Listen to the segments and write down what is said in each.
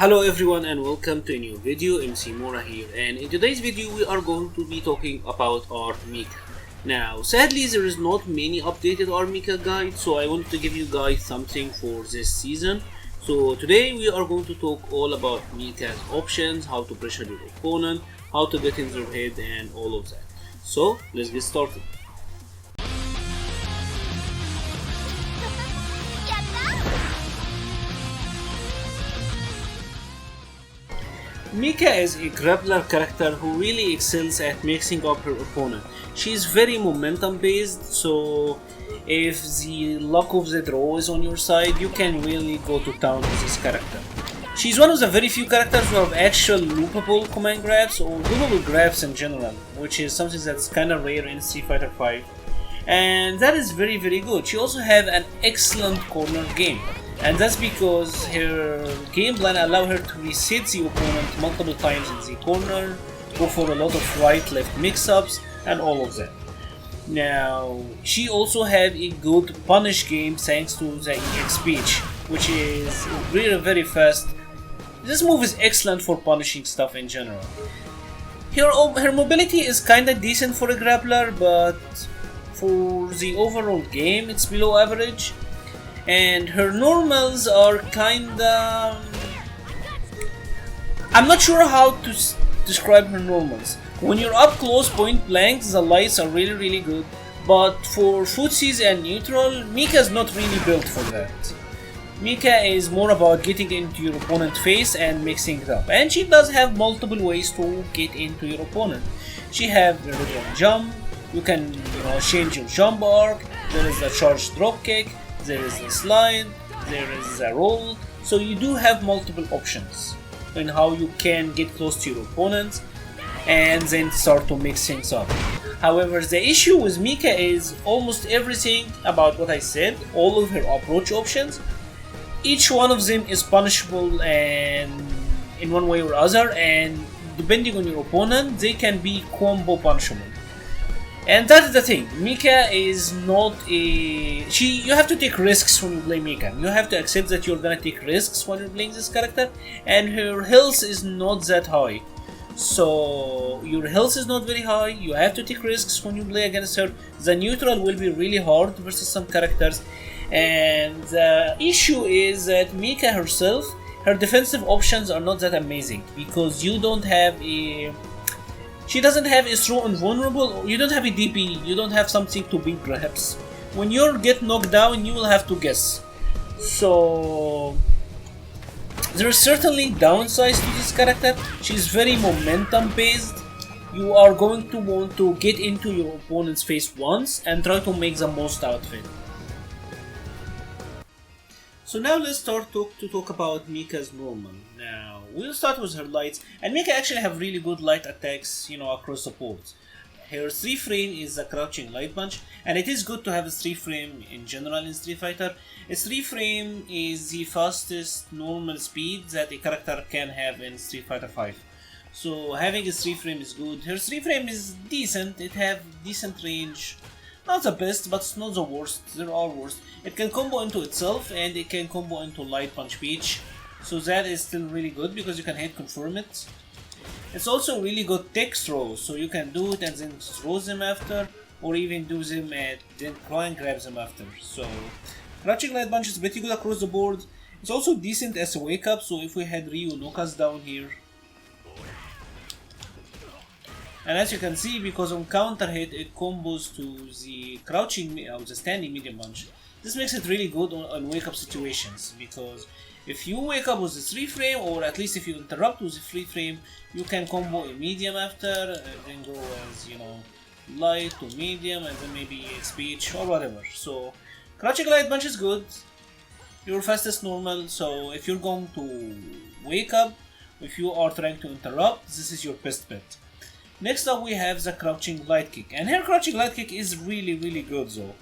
Hello everyone and welcome to a new video. MC Mura here, and in today's video we are going to be talking about R.Mika. Now sadly there is not many updated R.Mika guides, so I wanted to give you guys something for this season. So today we are going to talk all about Mika's options, how to pressure your opponent, how to get in their head and all of that. So let's get started. Mika is a grappler character who really excels at mixing up her opponent. She is very momentum based, so if the luck of the draw is on your side, you can really go to town with this character. She's one of the very few characters who have actual loopable command grabs or loopable grabs in general, which is something that's kinda rare in Street Fighter V. And that is very good. She also has an excellent corner game. And that's because her game plan allows her to reset the opponent multiple times in the corner, go for a lot of right-left mix-ups, and all of that. Now, she also had a good punish game thanks to the EX speech, which is really very fast. This move is excellent for punishing stuff in general. Her mobility is kinda decent for a grappler, but for the overall game it's below average. And her normals are kinda... I'm not sure how to describe her normals. When you're up close point blank, the lights are really good, but for footsies and neutral, Mika's not really built for that. Mika is more about getting into your opponent's face and mixing it up, and she does have multiple ways to get into your opponent. She has the regular jump, you can change your jump arc, there is a charged drop kick, there is a slide, there is a roll, so you do have multiple options in how you can get close to your opponent and then start to mix things up. However, the issue with Mika is almost everything about what I said, all of her approach options, each one of them is punishable and in one way or other, and depending on your opponent, they can be combo punishable. And that's the thing, Mika is not a... You have to take risks when you play Mika. You have to accept that you're gonna take risks when you're playing this character, and her health is not that high. So, your health is not very high, you have to take risks when you play against her. The neutral will be really hard versus some characters. And the issue is that Mika herself, her defensive options are not that amazing, because you don't have a... She doesn't have a throw invulnerable, you don't have a DP, you don't have something to beat grabs. When you get knocked down, you will have to guess. So there are certainly downsides to this character. She's very momentum based. You are going to want to get into your opponent's face once and try to make the most out of it. So now let's start to talk about Mika's normal. Now, we'll start with her lights, and Mika actually have really good light attacks, across the board. Her 3 frame is a crouching light punch, and it is good to have a 3 frame in general in Street Fighter. A 3 frame is the fastest normal speed that a character can have in Street Fighter V. So having a 3 frame is good. Her 3 frame is decent, it have decent range. Not the best, but it's not the worst. There are worse. It can combo into itself, and it can combo into Light Punch Peach. So that is still really good because you can hit confirm it. It's also really good tech throws, so you can do it and then throw them after, or even do them and then try and grab them after. So Crouching Light Punch is pretty good across the board. It's also decent as a wake up, so if we had Ryu knock us down here. And as you can see, because on counter hit it combos to the crouching or the standing medium punch. This makes it really good on wake up situations, because if you wake up with the 3 frame, or at least if you interrupt with the 3 frame, you can combo a medium after, then go as light to medium, and then maybe speech or whatever. So crouching light punch is good, your fastest normal. So if you're going to wake up, if you are trying to interrupt, this is your best bet. Next up we have the crouching light kick, and her crouching light kick is really good though.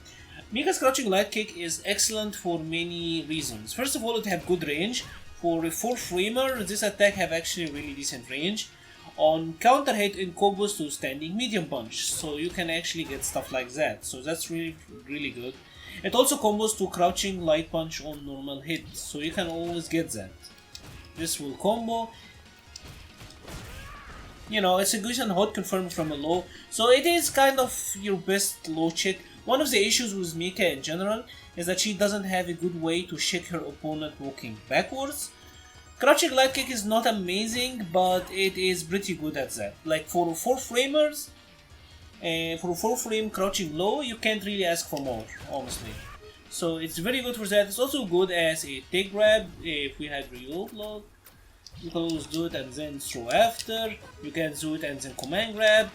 Mika's crouching light kick is excellent for many reasons. First of all, it have good range. For a 4 framer, this attack have actually really decent range. On counter hit, it combos to standing medium punch, so you can actually get stuff like that. So that's really good. It also combos to crouching light punch on normal hit, so you can always get that. This will combo. You know, it's a good and hot confirmed from a low, so it is kind of your best low check. One of the issues with Mika in general is that she doesn't have a good way to check her opponent walking backwards. Crouching light kick is not amazing, but it is pretty good at that. Like for 4-framers, for a 4-frame crouching low, you can't really ask for more, honestly. So it's very good for that. It's also good as a take grab. If we had Ryu block, you can always do it and then throw after. You can do it and then command grab.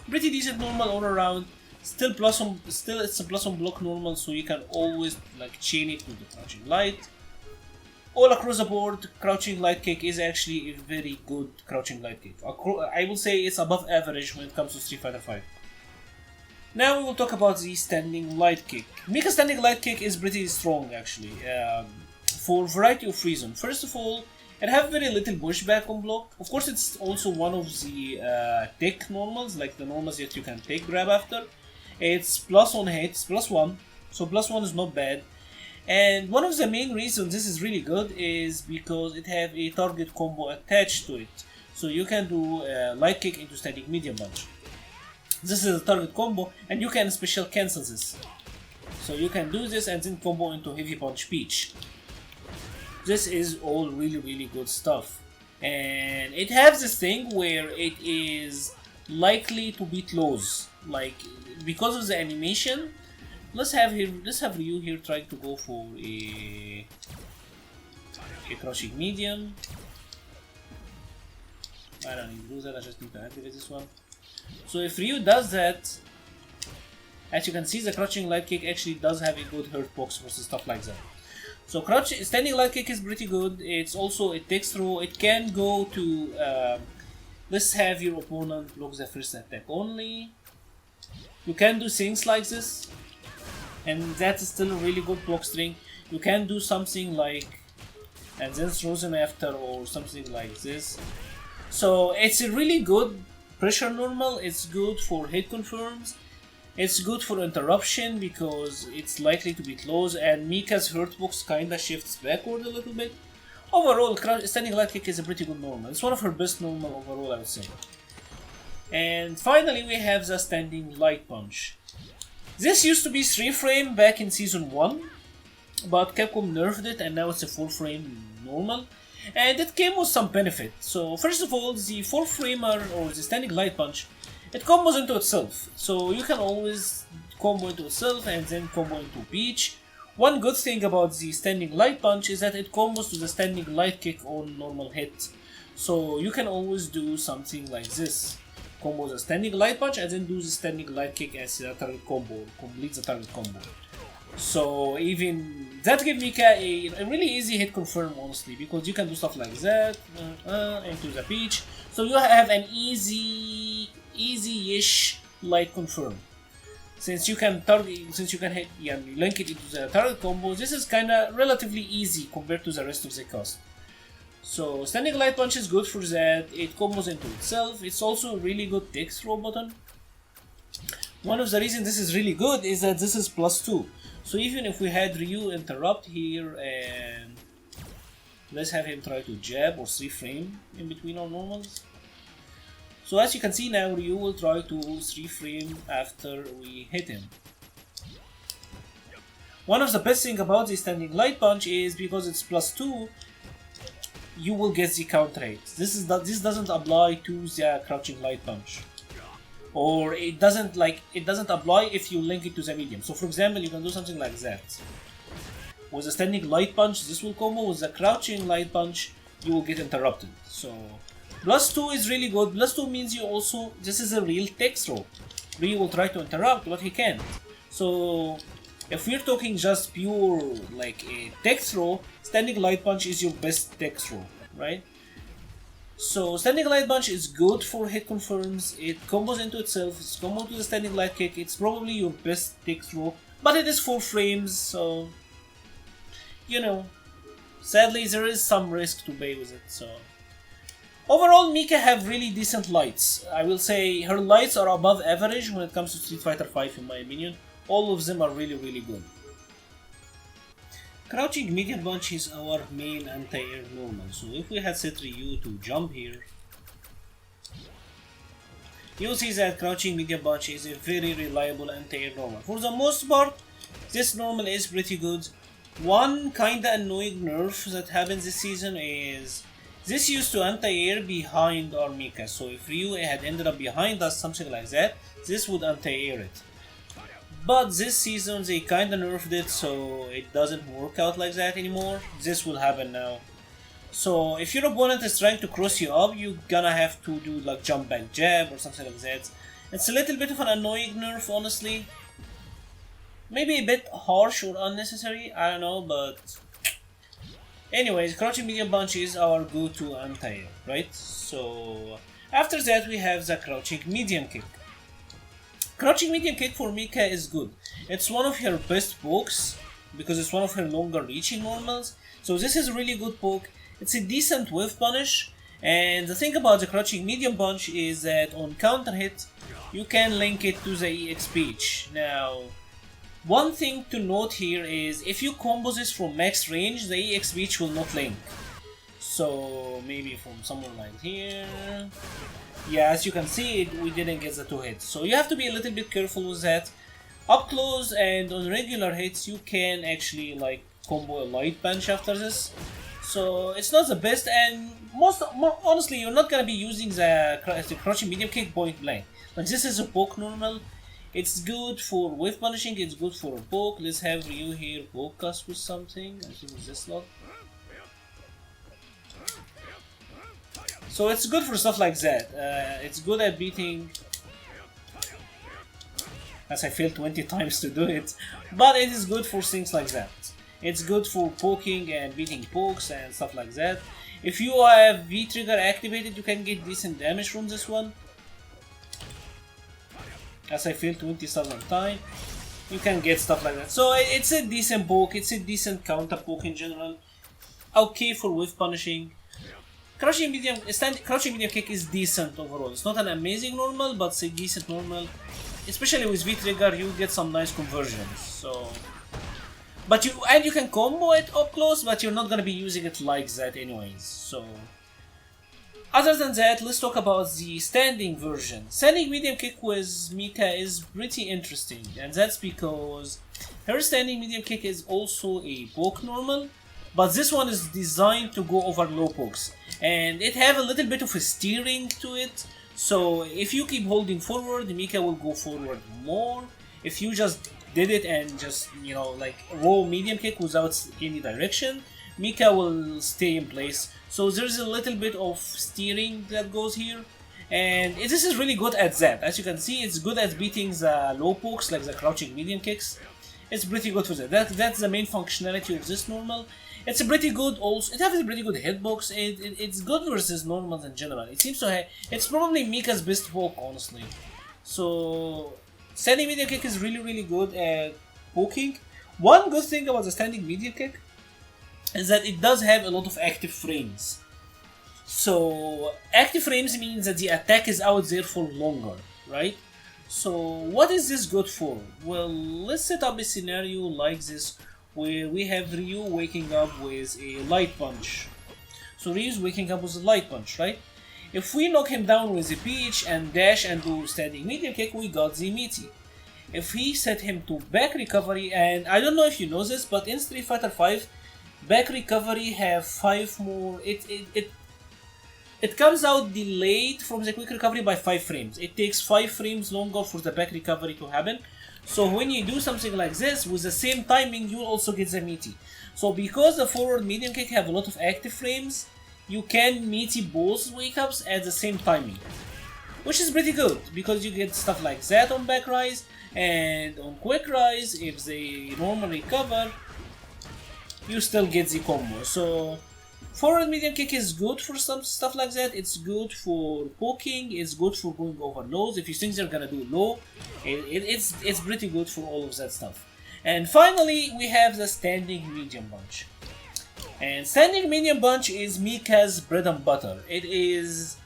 Pretty decent normal all around. Still it's a plus on block normal, so you can always like chain it with the crouching light. All across the board, crouching light kick is actually a very good crouching light kick. I will say it's above average when it comes to Street Fighter V. Now we will talk about the standing light kick. Mika's standing light kick is pretty strong actually, for a variety of reasons. First of all, it has very little pushback on block. Of course, it's also one of the tech normals, like the normals that you can take grab after. It's plus on hits, +1, so +1 is not bad. And one of the main reasons this is really good is because it has a target combo attached to it. So you can do light kick into standing medium punch. This is a target combo, and you can special cancel this. So you can do this and then combo into heavy punch peach. This is all really good stuff. And it has this thing where it is likely to beat lows. Like, because of the animation, let's have Ryu here trying to go for a crouching medium. I don't need to do that, I just need to activate this one. So if Ryu does that, as you can see, the crouching light kick actually does have a good hurt box versus stuff like that. So standing light kick is pretty good. It's also, it takes through, it can go to, let's have your opponent block the first attack only. You can do things like this, and that is still a really good block string. You can do something like, and then throw them after, or something like this. So it's a really good pressure normal. It's good for hit confirms. It's good for interruption because it's likely to beat lows, and Mika's hurt box kinda shifts backward a little bit. Overall, standing light kick is a pretty good normal. It's one of her best normal overall, I would say. And finally we have the standing light punch. This used to be 3-frame back in season 1, but Capcom nerfed it and now it's a 4-frame normal. And it came with some benefit. So first of all, the 4-framer or the standing light punch, it combos into itself. So you can always combo into itself and then combo into Peach. One good thing about the standing light punch is that it combos to the standing light kick on normal hit. So you can always do something like this. Combo the standing light punch and then do the standing light kick as a target combo, complete the target combo. So even that gives Mika a really easy hit confirm, honestly, because you can do stuff like that into the Peach. So you have an easy-ish light confirm. Since you can hit, link it into the target combo, this is kinda relatively easy compared to the rest of the cast. So standing light punch is good for that. It combos into itself. It's also a really good take throw button. One of the reasons this is really good is that this is +2. So even if we had Ryu interrupt here and let's have him try to jab or 3-frame in between our normals. So as you can see now, Ryu will try to 3-frame after we hit him. One of the best things about the standing light punch is because it's +2, you will get the count rate. This doesn't apply to the crouching light punch, or it doesn't apply if you link it to the medium. So for example, you can do something like that. With the standing light punch, this will combo. With the crouching light punch, you will get interrupted. So +2 is really good. +2 means you also, this is a real tech throw. Ryu will try to interrupt, but he can't. So if we're talking just pure like a tech throw, standing light punch is your best tech throw, right? So standing light punch is good for hit confirms. It combos into itself. It's combo to the standing light kick. It's probably your best tech throw, but it is 4 frames, so you know, sadly there is some risk to pay with it. So overall, Mika have really decent lights. I will say her lights are above average when it comes to Street Fighter V, in my opinion. All of them are really good. Crouching medium punch is our main anti-air normal, so if we had set Ryu to jump here, you'll see that crouching medium punch is a very reliable anti-air normal. For the most part, this normal is pretty good. One kinda annoying nerf that happens this season is this used to anti-air behind R.Mika, so if Ryu had ended up behind us, something like that, this would anti-air it. But this season they kinda nerfed it, so it doesn't work out like that anymore. This will happen now. So if your opponent is trying to cross you up, you're gonna have to do like jump back jab or something like that. It's a little bit of an annoying nerf, honestly. Maybe a bit harsh or unnecessary, I don't know, but... Anyways, crouching medium punch is our go-to anti-air, right? So after that we have the crouching medium kick. Crouching medium kick for Mika is good. It's one of her best pokes because it's one of her longer reaching normals. So this is a really good poke. It's a decent whiff punish, and the thing about the crouching medium punch is that on counter hit you can link it to the EX speech. Now, one thing to note here is if you combo this from max range, the EX speech will not link. So maybe from somewhere like here. Yeah, as you can see, we didn't get the 2 hits. So you have to be a little bit careful with that. Up close and on regular hits, you can actually like combo a light punch after this. So it's not the best, and more honestly, you're not gonna be using the crouching medium kick point blank. Like this is a poke normal. It's good for whiff punishing. It's good for a poke. Let's have Ryu here poke us with something. I think it's this slot. So it's good for stuff like that. It's good at beating. As I failed 20 times to do it, but it is good for things like that. It's good for poking and beating pokes and stuff like that. If you have V trigger activated, you can get decent damage from this one. As I failed 27 times, you can get stuff like that. So it's a decent poke, it's a decent counter poke in general. Okay for whiff punishing. Crouching medium kick is decent overall. It's not an amazing normal, but it's a decent normal. Especially with V trigger, you get some nice conversions. So, but you can combo it up close, but you're not gonna be using it like that anyways. So, other than that, let's talk about the standing version. Standing medium kick with Mika is pretty interesting, and that's because her standing medium kick is also a poke normal, but this one is designed to go over low pokes, and it have a little bit of a steering to it. So if you keep holding forward, Mika will go forward more. If you just did it and just, you know, like raw medium kick without any direction, Mika will stay in place. So there's a little bit of steering that goes here, and this is really good at that. As you can see, it's good at beating the low pokes like the crouching medium kicks. It's pretty good for that. That's the main functionality of this normal. It's a pretty good also. It has a pretty good hitbox. It's good versus normals in general. It seems to have. It's probably Mika's best poke, honestly. So standing medium kick is really good at poking. One good thing about the standing medium kick is that it does have a lot of active frames. So active frames means that the attack is out there for longer, right? So what is this good for? Well, let's set up a scenario like this where we have Ryu waking up with a light punch. So Ryu's waking up with a light punch, right? If we knock him down with a peach and dash and do standing medium kick, we got the meaty. If we set him to back recovery, and I don't know if you know this, but in Street Fighter V, back recovery have 5 more. It comes out delayed from the quick recovery by 5 frames. It takes 5 frames longer for the back recovery to happen. So when you do something like this with the same timing, you will also get the meaty. So because the forward medium kick have a lot of active frames, you can meaty both wake ups at the same timing, which is pretty good because you get stuff like that on back rise, and on quick rise, if they normally recover, you still get the combo. So forward medium kick is good for some stuff like that. It's good for poking. It's good for going over lows. If you think they're gonna do low, it's pretty good for all of that stuff. And finally, we have the standing medium punch. And standing medium punch is Mika's bread and butter. It is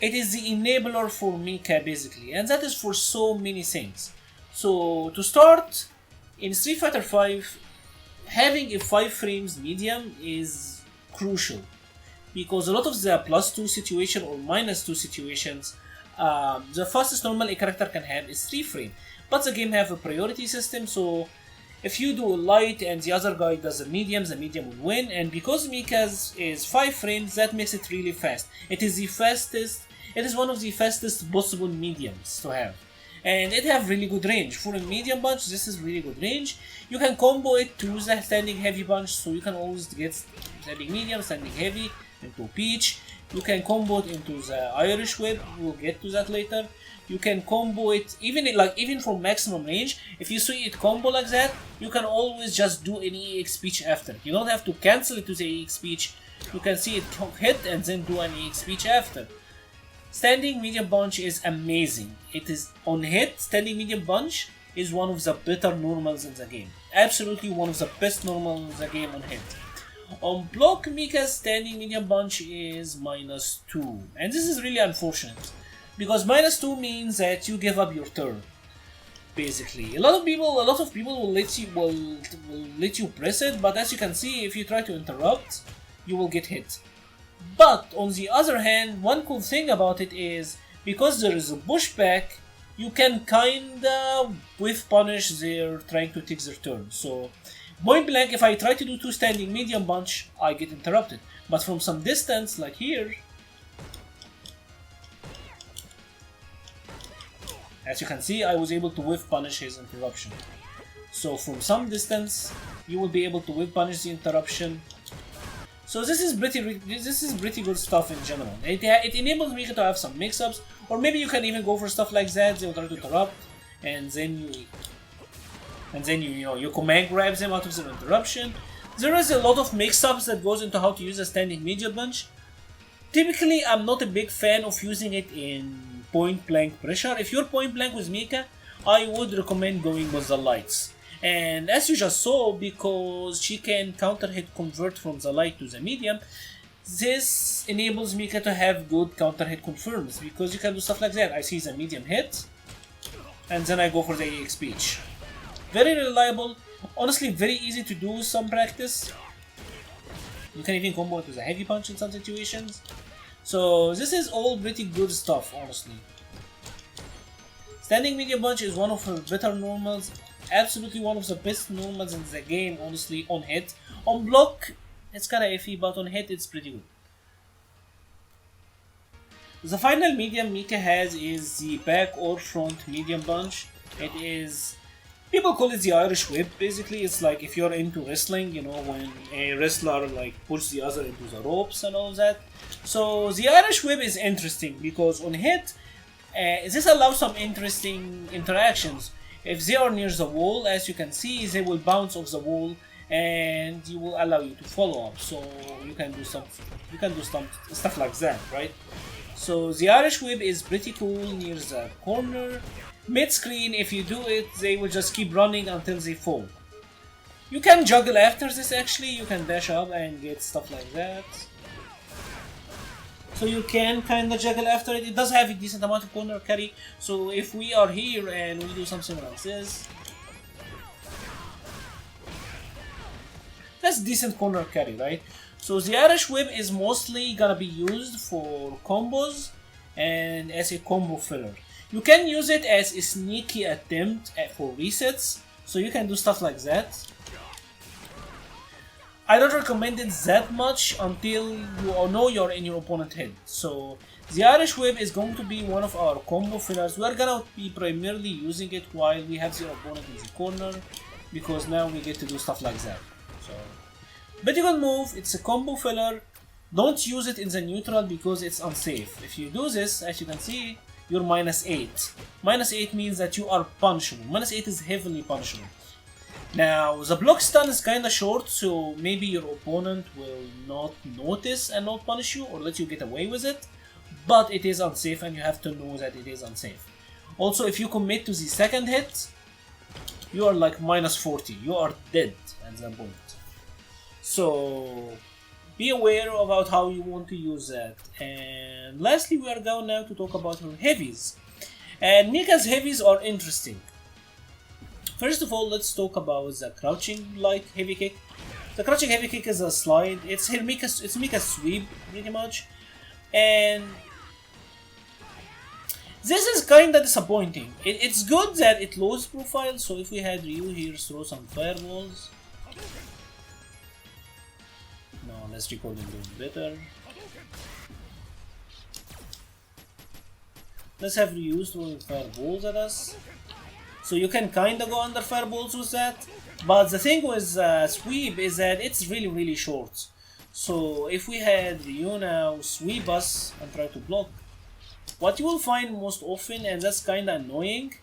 the enabler for Mika basically, and that is for so many things. So to start, in Street Fighter V, having a 5 frames medium is crucial, because a lot of the +2 situation or -2 situations, the fastest normal a character can have is 3 frame, but the game have a priority system, so if you do a light and the other guy does the medium will win. And because Mika's is 5 frames, that makes it really fast. It is one of the fastest possible mediums to have, and it have really good range. For a medium punch, this is really good range. You can combo it to the standing heavy punch, so you can always get standing medium, standing heavy into Peach. You can combo it into the Irish whip, we'll get to that later. You can combo it even from maximum range. If you see it combo like that, you can always just do an EX speech after. You don't have to cancel it to the EX speech. You can see it hit and then do an EX speech after. Standing medium punch is amazing. It is on hit. Standing medium punch is one of the better normals in the game. Absolutely one of the best normals in the game on hit. On block, Mika's standing medium punch is -2, and this is really unfortunate, because -2 means that you give up your turn. Basically, a lot of people will let you press it, but as you can see, if you try to interrupt, you will get hit. But on the other hand, one cool thing about it is, because there is a pushback, you can kinda whiff punish their trying to take their turn. So point blank, if I try to do 2 standing medium punch, I get interrupted. But from some distance, like here, as you can see, I was able to whiff punish his interruption. So from some distance, you will be able to whiff punish the interruption. So this is pretty good stuff in general. It enables me to have some mix-ups, or maybe you can even go for stuff like that. They will try to interrupt, and then you command grab them out of their interruption. There is a lot of mix-ups that goes into how to use a standing medium punch. Typically, I'm not a big fan of using it in point blank pressure. If you're point blank with Mika, I would recommend going with the lights. And as you just saw, because she can counter hit convert from the light to the medium, this enables Mika to have good counter hit confirms, because you can do stuff like that. I see the medium hit, and then I go for the EX speech. Very reliable, honestly very easy to do with some practice. You can even combo it with a heavy punch in some situations. So this is all pretty good stuff, honestly. Standing medium punch is one of her better normals. Absolutely one of the best normals in the game, honestly, on hit. On block, it's kinda iffy, but on hit, it's pretty good. The final medium Mika has is the back or front medium punch. It is... people call it the Irish whip. Basically, it's like if you're into wrestling, you know, when a wrestler like pushes the other into the ropes and all that. So the Irish whip is interesting because on hit, this allows some interesting interactions. If they are near the wall, as you can see, they will bounce off the wall, and you will allow you to follow up. So you can do some stuff like that, right? So the Irish whip is pretty cool near the corner. Mid-screen, if you do it, they will just keep running until they fall. You can juggle after this actually, you can dash up and get stuff like that. So you can kinda juggle after it. It does have a decent amount of corner carry, so if we are here and we do something like this, that's decent corner carry, right? So the Irish whip is mostly gonna be used for combos and as a combo filler. You can use it as a sneaky attempt for resets, so you can do stuff like that. I don't recommend it that much until you know you're in your opponent's head. So the Irish whip is going to be one of our combo fillers. We're gonna be primarily using it while we have the opponent in the corner, because now we get to do stuff like that. So pretty good move. It's a combo filler. Don't use it in the neutral because it's unsafe. If you do this, as you can see, you're -8. -8 means that you are punishable. -8 is heavily punishable. Now, the block stun is kinda short, so maybe your opponent will not notice and not punish you or let you get away with it, but it is unsafe and you have to know that it is unsafe. Also, if you commit to the second hit, you are like -40, you are dead at that point. So, be aware about how you want to use that. And lastly, we are going now to talk about her heavies. And Mika's heavies are interesting. First of all, let's talk about the crouching light heavy kick. The crouching heavy kick is a slide. It's Mika's sweep pretty much, and this is kinda disappointing. It's good that it lowers profile. So if we had Ryu here throw some fireballs, no, let's record him doing better. Let's have Ryu throwing fireballs at us. So you can kinda go under fireballs with that. But the thing with sweep is that it's really short. So if we had Ryu now sweep us and try to block, what you will find most often, and that's kinda annoying,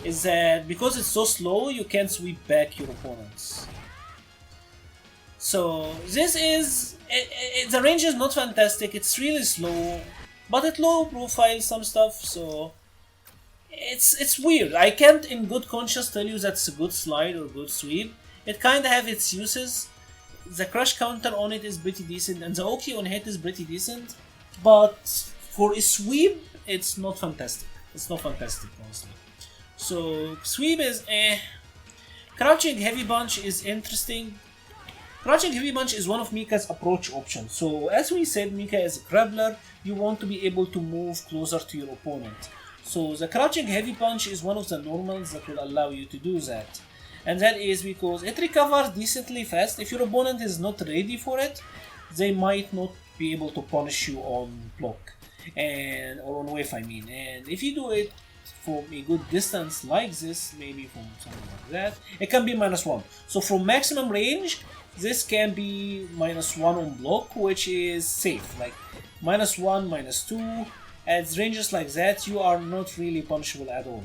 is that because it's so slow, you can't sweep back your opponents. So this is, the range is not fantastic, it's really slow, but it low profile some stuff, so it's weird. I can't in good conscience tell you that's a good slide or good sweep. It kinda have its uses. The crush counter on it is pretty decent, and the Oki on hit is pretty decent, but for a sweep, it's not fantastic. It's not fantastic, honestly. So sweep is eh. Crouching heavy punch is interesting. Crouching heavy punch is one of Mika's approach options. So as we said, Mika is a grappler. You want to be able to move closer to your opponent. So the crouching heavy punch is one of the normals that will allow you to do that. And that is because it recovers decently fast. If your opponent is not ready for it, they might not be able to punish you on block or on whiff, I mean. And if you do it from a good distance like this, maybe from something like that, it can be -1. So from maximum range, this can be -1 on block, which is safe. Like -1, -2. At ranges like that, you are not really punishable at all.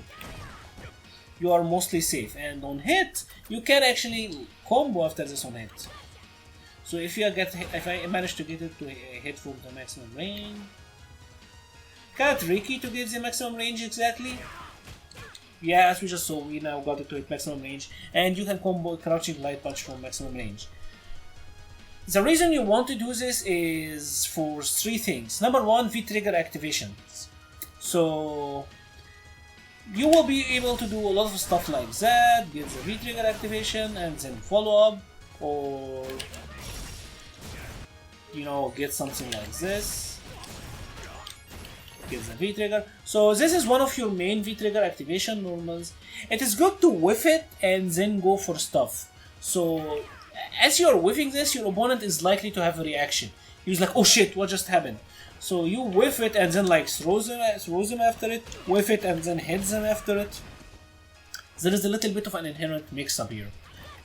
You are mostly safe, and on hit, you can actually combo after this on hit. So if I manage to get it to hit from the maximum range, kinda tricky to get the maximum range exactly. Yeah, as we just saw, we now got it to hit maximum range, and you can combo crouching light punch from maximum range. The reason you want to do this is for 3 things. Number 1, V-trigger activations. So you will be able to do a lot of stuff like that, get the V-trigger activation and then follow up, or get something like this, get the V-trigger. So this is one of your main V-trigger activation normals. It is good to whiff it and then go for stuff. So as you're whiffing this, your opponent is likely to have a reaction. He's like, oh shit, what just happened? So you whiff it and then throws him after it, whiff it and then hits him after it. There is a little bit of an inherent mix-up here.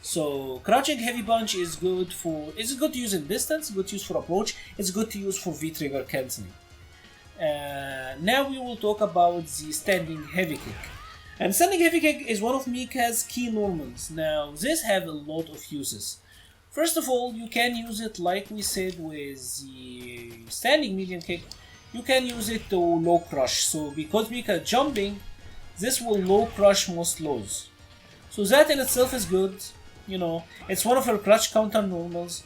So crouching heavy punch is good to use in distance, good to use for approach, it's good to use for V-trigger cancelling. Now we will talk about the standing heavy kick. And standing heavy kick is one of Mika's key normals. Now this have a lot of uses. First of all, you can use it like we said with the standing medium kick. You can use it to low crush. So because Mika is jumping, this will low crush most lows. So that in itself is good. It's one of her crush counter normals.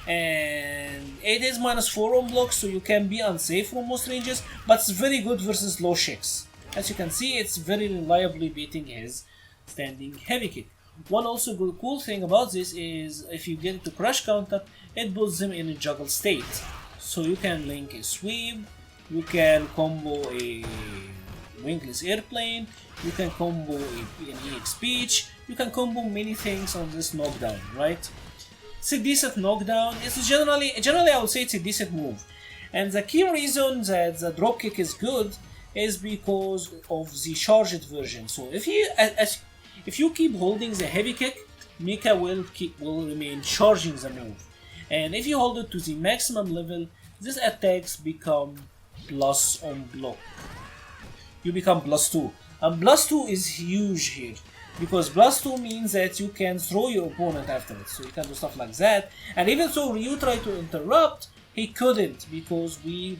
And it is -4 on block, so you can be unsafe from most ranges, but it's very good versus low shakes. As you can see, it's very reliably beating his standing heavy kick. One also good cool thing about this is if you get it to crush counter, it puts them in a juggle state. So you can link a sweep, you can combo a Wingless airplane, you can combo an EX Peach, you can combo many things on this knockdown, right? It's a decent knockdown. It's generally I would say it's a decent move. And the key reason that the dropkick is good is because of the charged version. So if you keep holding the heavy kick, Mika will remain charging the move. And if you hold it to the maximum level, these attacks become plus on block. You become +2. And +2 is huge here. Because +2 means that you can throw your opponent after it. So you can do stuff like that. And even though Ryu tried to interrupt, he couldn't because we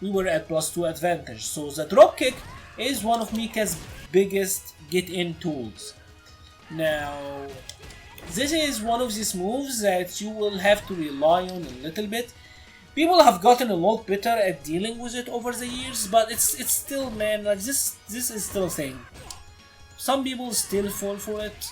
were at +2 advantage. So the dropkick is one of Mika's biggest get-in tools. Now, this is one of these moves that you will have to rely on a little bit. People have gotten a lot better at dealing with it over the years, but it's still, man, like this is still a thing. some people still fall for it.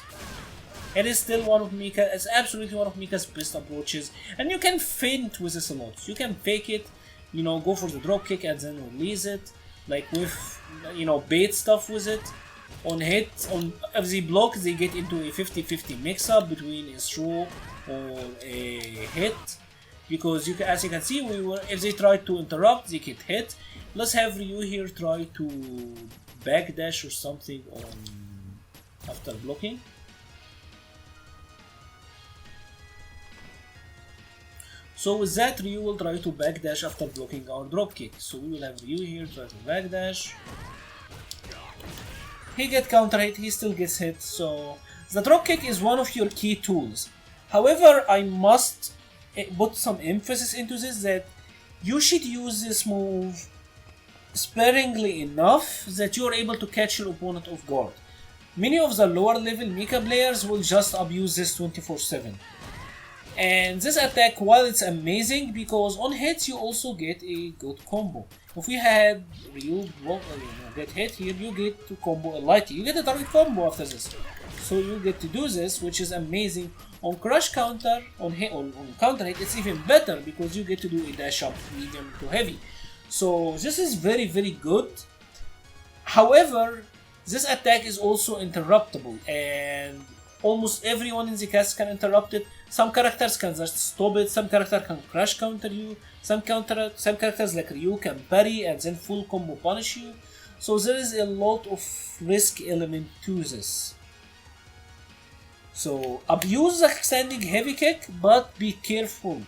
It is still one of Mika. It's absolutely one of Mika's best approaches, and you can feint with this a lot. You can fake it, you know, go for the drop kick and then release it, like with, you know, bait stuff with it. On hit, if they block, they get into a 50-50 mix-up between a throw or a hit, because as you can see, if they try to interrupt, they get hit. Let's have Ryu here try to backdash or something after blocking. So with that, Ryu will try to backdash after blocking our dropkick. So we will have Ryu here try to backdash. He gets counter hit, he still gets hit. So the dropkick is one of your key tools. However, I must put some emphasis into this, that you should use this move sparingly enough that you are able to catch your opponent off guard. Many of the lower level Mika players will just abuse this 24/7. And this attack, while it's amazing, because on hits you also get a good combo. If we had Ryu get hit here, you get to combo a lighty. You get a target combo after this. So you get to do this, which is amazing. On crush counter, on counter hit, it's even better because you get to do a dash up medium to heavy. So this is very, very good. However, this attack is also interruptible, and almost everyone in the cast can interrupt it. Some characters can just stop it, some characters can crash counter you, some characters like Ryu can parry and then full combo punish you. So there is a lot of risk element to this. So abuse the standing heavy kick, but be careful,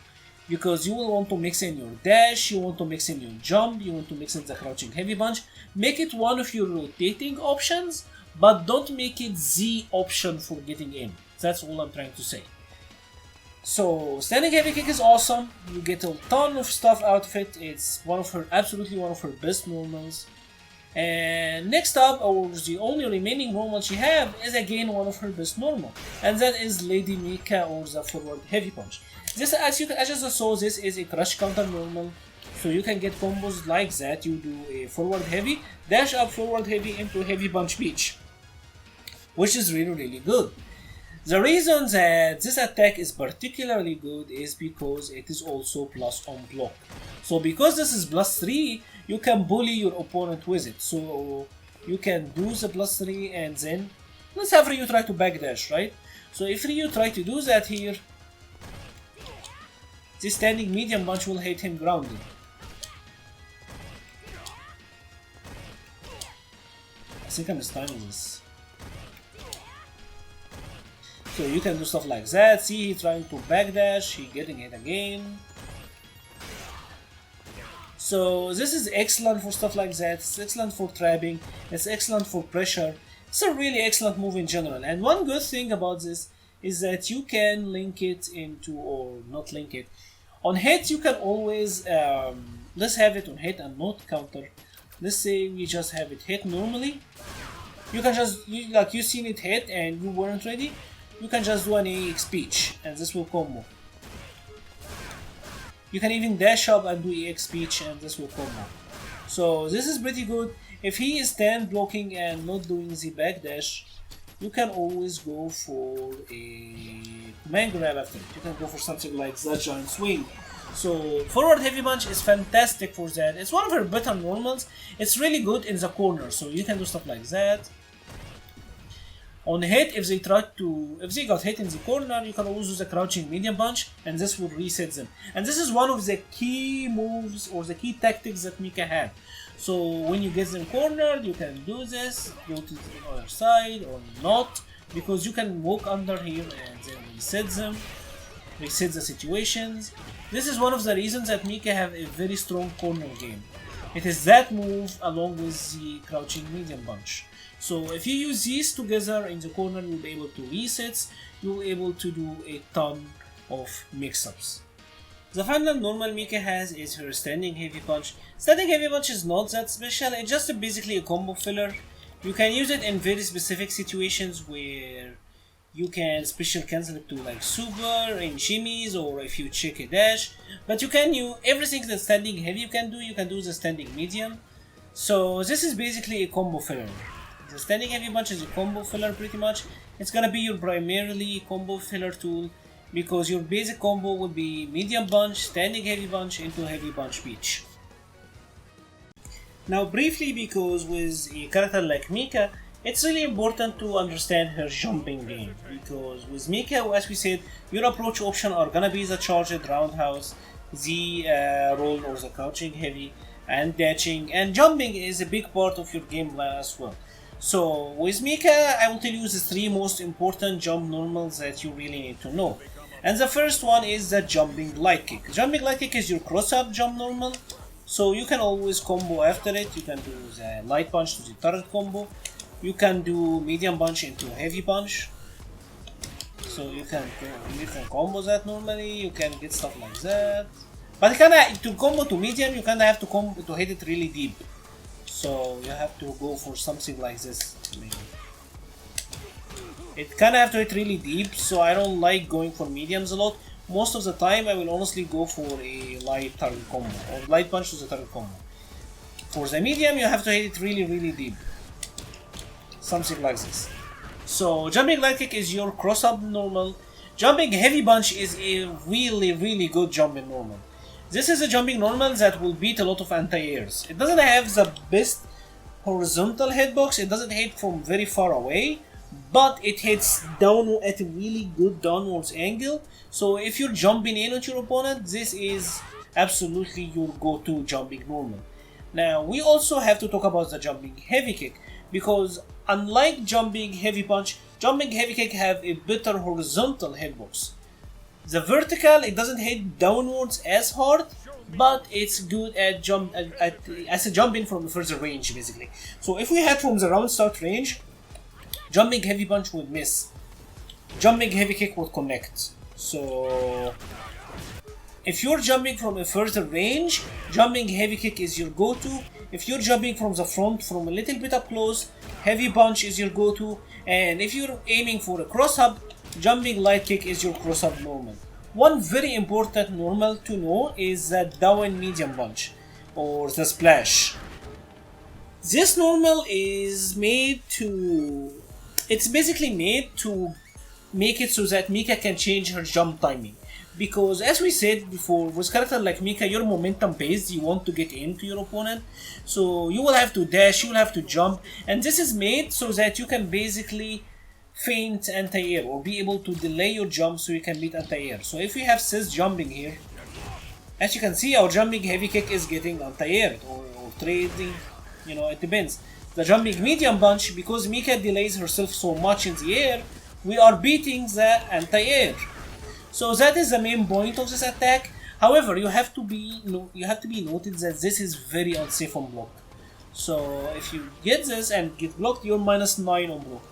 because you will want to mix in your dash, you want to mix in your jump, you want to mix in the crouching heavy punch. Make it one of your rotating options, but don't make it the option for getting in. That's all I'm trying to say. So standing heavy kick is awesome. You get a ton of stuff out of it. It's absolutely one of her best normals. And next up, or the only remaining normal she have, is again one of her best normal, and that is Lady Mika, or the forward heavy punch. This, as you just saw, this is a crush counter normal, so you can get combos like that. You do a forward heavy, dash up forward heavy into heavy punch beach, which is really, really good. The reason that this attack is particularly good is because it is also plus on block. So because this is plus 3, you can bully your opponent with it. So you can do the plus 3 and then let's have Ryu try to backdash, right? So if Ryu try to do that here, this standing medium punch will hit him grounded. I think I'm stunning this. So you can do stuff like that. See, he trying to backdash, he getting hit again. So this is excellent for stuff like that. It's excellent for trapping. It's excellent for pressure. It's a really excellent move in general. And one good thing about this is that you can link it into, or not link it. On hit, you can always, let's have it on hit and not counter. Let's say we just have it hit normally. You can just, like you seen it hit and you weren't ready. You can just do an AX speech and this will combo. You can even dash up and do EX speech and this will combo. So this is pretty good. If he is stand blocking and not doing the backdash, you can always go for a command grab after it. You can go for something like that giant swing. So forward heavy punch is fantastic for that. It's one of her better normals. It's really good in the corner, so you can do stuff like that. On hit, if they got hit in the corner, you can always use a crouching medium punch and this will reset them. And this is one of the key moves or the key tactics that Mika had. So when you get them cornered, you can do this, go to the other side or not, because you can walk under here and then reset them, reset the situations. This is one of the reasons that Mika have a very strong corner game. It is that move along with the crouching medium punch. So if you use these together in the corner, you'll be able to reset, you'll be able to do a ton of mix-ups. The final normal Mika has is her standing heavy punch. Standing heavy punch is not that special, it's just basically a combo filler. You can use it in very specific situations where you can special cancel it to like super in shimmies or if you check a dash. But you can use everything that standing heavy you can do the standing medium. So this is basically a combo filler. The standing heavy punch is a combo filler pretty much. It's gonna be your primarily combo filler tool because your basic combo will be medium punch, standing heavy punch into heavy punch peach. Now briefly, because with a character like Mika, it's really important to understand her jumping game, because with Mika, as we said, your approach options are gonna be the charged roundhouse, the roll or the crouching heavy, and dashing, and jumping is a big part of your game plan as well. So with Mika, I will tell you the 3 most important jump normals that you really need to know. And the first one is the jumping light kick. Jumping light kick is your cross-up jump normal, so you can always combo after it. You can do the light punch to the turret combo. You can do medium punch into heavy punch. So you can combo that normally. You can get stuff like that. But to combo to medium, you kinda have to combo to hit it really deep. So you have to go for something like this. Maybe. It kinda have to hit really deep, so I don't like going for mediums a lot. Most of the time I will honestly go for a light target combo or light punch to the target combo. For the medium, you have to hit it really deep. Something like this. So jumping light kick is your cross up normal. Jumping heavy punch is a really good jumping normal. This is a jumping normal that will beat a lot of anti-airs. It doesn't have the best horizontal hitbox, it doesn't hit from very far away, but it hits down at a really good downwards angle. So if you're jumping in at your opponent, this is absolutely your go-to jumping normal. Now we also have to talk about the jumping heavy kick, because unlike jumping heavy punch, jumping heavy kick have a better horizontal hitbox. The vertical, it doesn't hit downwards as hard, but it's good at as a jump in from a further range basically. So if we had from the round start range, jumping heavy punch would miss. Jumping heavy kick would connect. So if you're jumping from a further range, jumping heavy kick is your go-to. If you're jumping from the front from a little bit up close, heavy punch is your go-to. And if you're aiming for a cross-up, jumping light kick is your cross-up normal. One very important normal to know is the down medium punch or the splash. This normal is it's basically made to make it so that Mika can change her jump timing. Because as we said before, with character like Mika, you're momentum based, you want to get into your opponent. So you will have to dash, you will have to jump, and this is made so that you can basically feint anti-air or be able to delay your jump so you can beat anti-air. So if we have Sis jumping here, as you can see, our jumping heavy kick is getting anti-air or trading, it depends. The jumping medium punch, because Mika delays herself so much in the air, we are beating the anti-air. So that is the main point of this attack. However, you have to be noted that this is very unsafe on block. So if you get this and get blocked, you're -9 on block.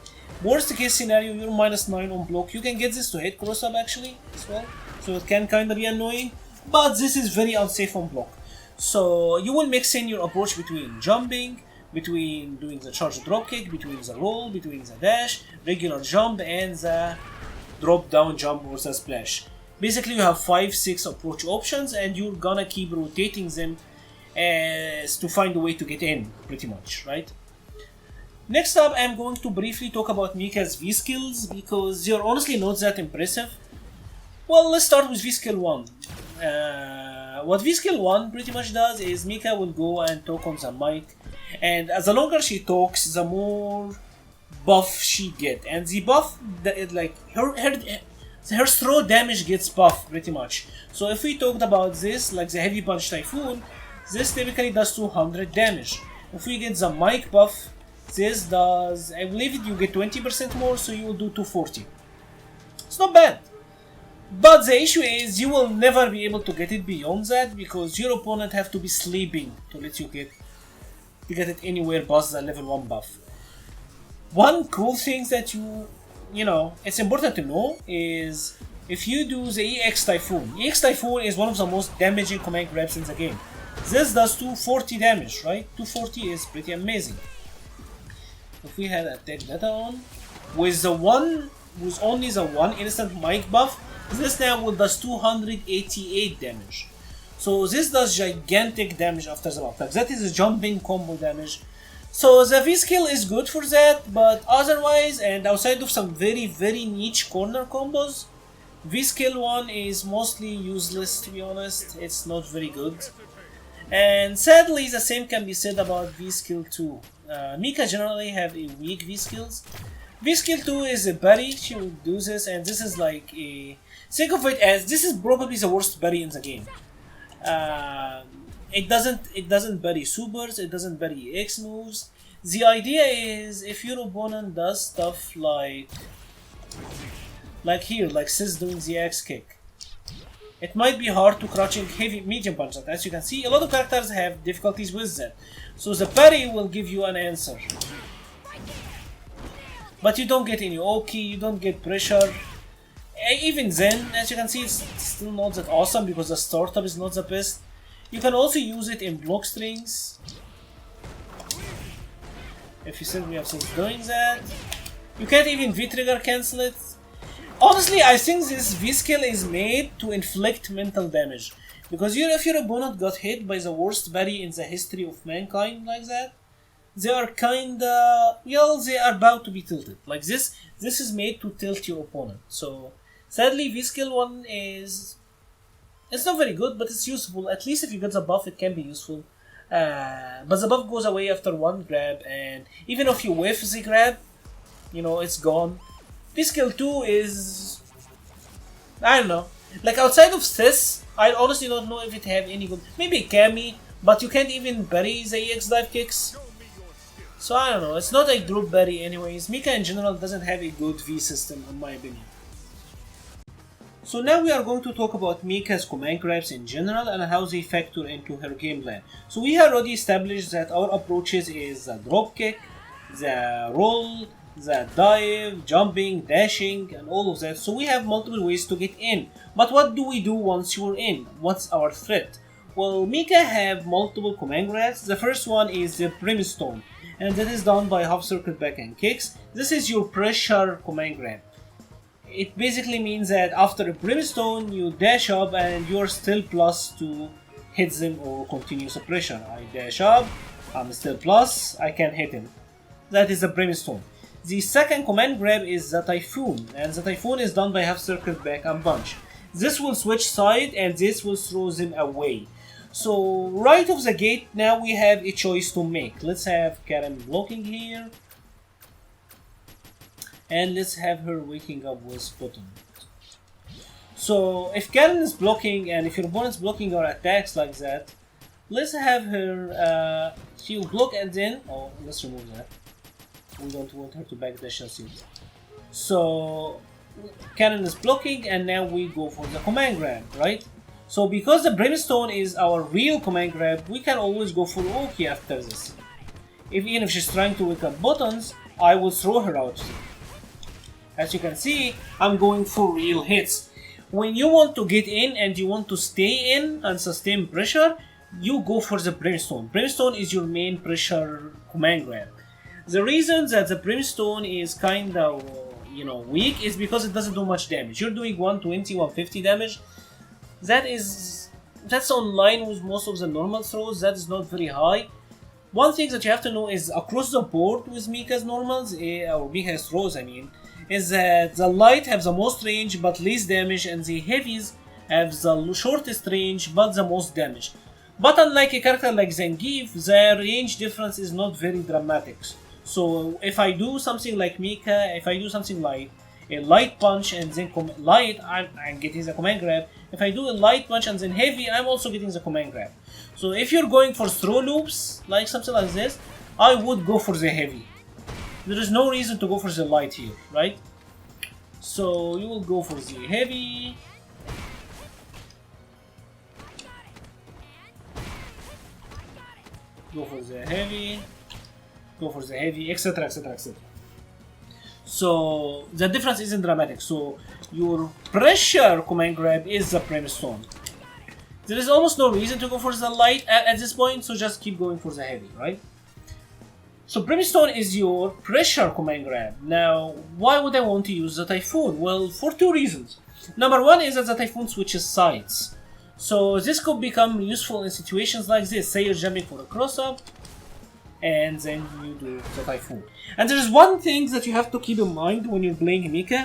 Worst case scenario, you're -9 on block. You can get this to hit cross up actually as well, so it can kind of be annoying, but this is very unsafe on block. So you will mix in your approach between jumping, between doing the charge drop kick, between the roll, between the dash, regular jump, and the drop down jump or the splash. Basically you have 5-6 approach options, and you're gonna keep rotating them as to find a way to get in, pretty much, right? Next up, I'm going to briefly talk about Mika's V-skills, because they're honestly not that impressive. Well, let's start with V-skill 1. What V-skill 1 pretty much does is Mika will go and talk on the mic, and the longer she talks, the more buff she get, and the buff, her throw damage gets buff pretty much. So if we talked about this, like the heavy punch typhoon, this typically does 200 damage. If we get the mic buff, this does, I believe you get 20% more, so you will do 240. It's not bad. But the issue is you will never be able to get it beyond that, because your opponent have to be sleeping to let you get it anywhere past the level 1 buff. One cool thing that it's important to know is if you do the EX Typhoon. EX Typhoon is one of the most damaging command grabs in the game. This does 240 damage, right? 240 is pretty amazing. If we had attack data on, with only the one instant mic buff, this now will does 288 damage. So this does gigantic damage after the attack. That is a jumping combo damage. So the V skill is good for that, but otherwise, and outside of some very niche corner combos, V skill 1 is mostly useless, to be honest. It's not very good. And sadly, the same can be said about V skill 2. Mika generally have a weak V skills. V skill 2 is a berry, she will do this, and this is like a... Think of it as, this is probably the worst berry in the game. It doesn't bury supers, it doesn't bury X moves. The idea is if your opponent does stuff like here, like Sis doing the X kick, it might be hard to crouching heavy medium punch that. As you can see, a lot of characters have difficulties with that. So the parry will give you an answer. But you don't get any Oki, you don't get pressure. Even then, as you can see, it's still not that awesome because the startup is not the best. You can also use it in block strings. If you said we have since doing that. You can't even V-trigger cancel it. Honestly, I think this V-skill is made to inflict mental damage. Because if your opponent got hit by the worst berry in the history of mankind like that, they are kinda... well, they are about to be tilted. Like this is made to tilt your opponent. So, sadly, V-skill 1 is... it's not very good, but it's useful. At least if you get the buff, it can be useful. But the buff goes away after one grab, and even if you whiff the grab, you know, it's gone. V-skill 2 is... I don't know. Like, outside of Sis, I honestly don't know if it have any good... Maybe Kami, but you can't even bury the EX dive kicks. So I don't know, it's not a group berry anyways. Mika in general doesn't have a good V system in my opinion. So now we are going to talk about Mika's command grabs in general and how they factor into her game plan. So we have already established that our approaches is the drop kick, the roll, the dive, jumping, dashing, and all of that. So we have multiple ways to get in. But what do we do once you're in? What's our threat? Well, Mika have multiple command grabs. The first one is the Brimstone, and that is done by half circle backhand kicks. This is your pressure command grab. It basically means that after a Brimstone, you dash up and you're still plus to hit them or continue suppression. I dash up, I'm still plus, I can hit him. That is a Brimstone. The second command grab is the Typhoon, and the Typhoon is done by half circle back and punch. This will switch side and this will throw them away. So right off the gate, now we have a choice to make. Let's have Karen blocking here. And let's have her waking up with bottom. So if Karen is blocking and if your opponent's blocking our attacks like that, let's have her, she'll block and then, oh, let's remove that. We don't want her to backdash us yet. So Karen is blocking and now we go for the command grab, right? So because the Brimstone is our real command grab, we can always go for Oki after this. Even if she's trying to wake up buttons, I will throw her out. As you can see, I'm going for real hits. When you want to get in and you want to stay in and sustain pressure, you go for the Brimstone. Brimstone is your main pressure command grab. The reason that the Brimstone is kinda, weak is because it doesn't do much damage. You're doing 120, 150 damage. That's on line with most of the normal throws. That is not very high. One thing that you have to know is across the board with Mika's normals, or Mika's throws, I mean, is that the light have the most range but least damage, and the heavies have the shortest range but the most damage. But unlike a character like Zangief, the range difference is not very dramatic. So if I do something like Mika, if I do something like a light punch and then light, I'm getting the command grab. If I do a light punch and then heavy, I'm also getting the command grab. So if you're going for throw loops, like something like this, I would go for the heavy. There is no reason to go for the light here, right? So you will go for the heavy. Go for the heavy. Go for the heavy, etc, etc, etc. So the difference isn't dramatic. So your pressure command grab is the Brimstone. There is almost no reason to go for the light at this point, so just keep going for the heavy, right? So Brimstone is your pressure command grab. Now, why would I want to use the Typhoon? Well, for two reasons. Number one is that the Typhoon switches sides. So this could become useful in situations like this. Say you're jumping for a cross-up, and then you do the Typhoon. And there's one thing that you have to keep in mind when you're playing Mika,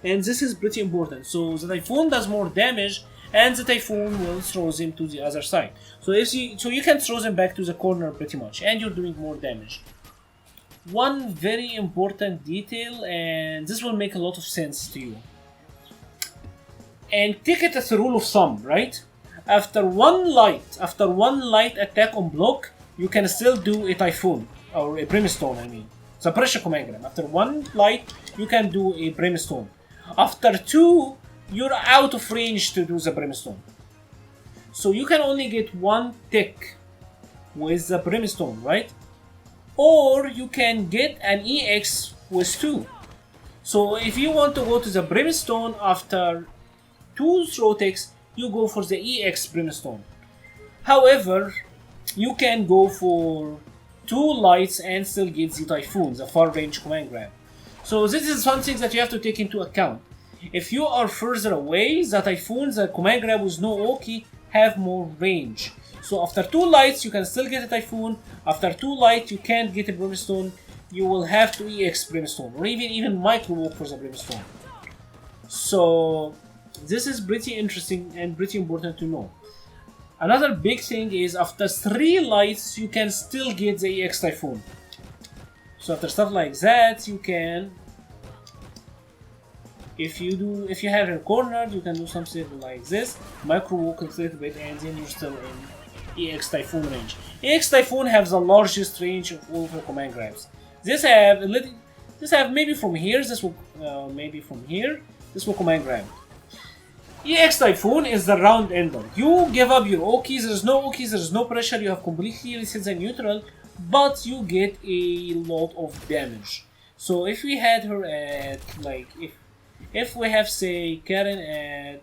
and this is pretty important. So the Typhoon does more damage, and the Typhoon will throw them to the other side. So you can throw them back to the corner pretty much, and you're doing more damage. One very important detail, and this will make a lot of sense to you. And take it as a rule of thumb, right? After one light attack on block, you can still do a Typhoon, or a Brimstone, I mean. It's a pressure command grab. After one light, you can do a Brimstone. After two, you're out of range to do the Brimstone. So you can only get one tick with the Brimstone, right? Or you can get an EX with two. So if you want to go to the Brimstone after two throw ticks, you go for the EX Brimstone. However, you can go for two lights and still get the Typhoon, the far range command grab. So this is something that you have to take into account. If you are further away, the Typhoon, the command grab with no Oki, have more range. So after two lights, you can still get a Typhoon. After two lights, you can't get a Brimstone. You will have to EX Brimstone, or even micro walk for the Brimstone. So this is pretty interesting and pretty important to know. Another big thing is after three lights, you can still get the EX Typhoon. So after stuff like that, you can, if you have a corner, you can do something like this, micro walk a little bit, and then you're still in EX Typhoon range. EX Typhoon has the largest range of all the command grabs. This have maybe from here, this will maybe from here, this will command grab. EX Typhoon is the round ender. You give up your Okis, there's no Okis, there's no pressure, you have completely reset the neutral, but you get a lot of damage. So if we had her at, like, if we have, say, Karen at